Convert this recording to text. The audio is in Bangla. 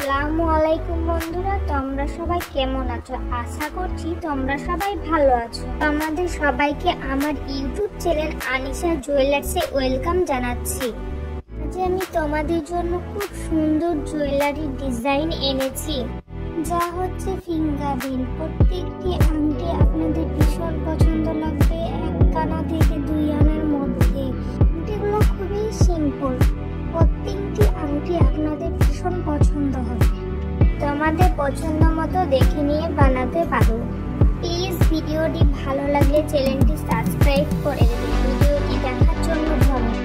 আসসালামু আলাইকুম বন্ধুরা, তোমরা সবাই কেমন আছো? আশা করছি তোমরা সবাই ভালো আছো। তোমাদের সবাইকে আমার ইউটিউব চ্যানেল আনিশা জুয়েলার্সে ওয়েলকাম জানাচ্ছি। আজ আমি তোমাদের জন্য খুব সুন্দর জুয়েলারি ডিজাইন এনেছি, যা হচ্ছে ফিঙ্গারপ্রিন্ট। প্রত্যেকটি আংটি আপনাদের ভীষণ পছন্দ লাগবে, 1 আনা থেকে 2 আনার মধ্যে। আংটিগুলো খুবই সিম্পল, প্রত্যেকটি আংটি আপনাদের ভীষণ পছন্দ হবে। তোমাদের পছন্দ মতো দেখে নিয়ে বানাতে পারো। প্লিজ ভিডিওটি ভালো লাগলে চ্যানেলটি সাবস্ক্রাইব করে দেবে। ভিডিওটি দেখার জন্য ধন্যবাদ।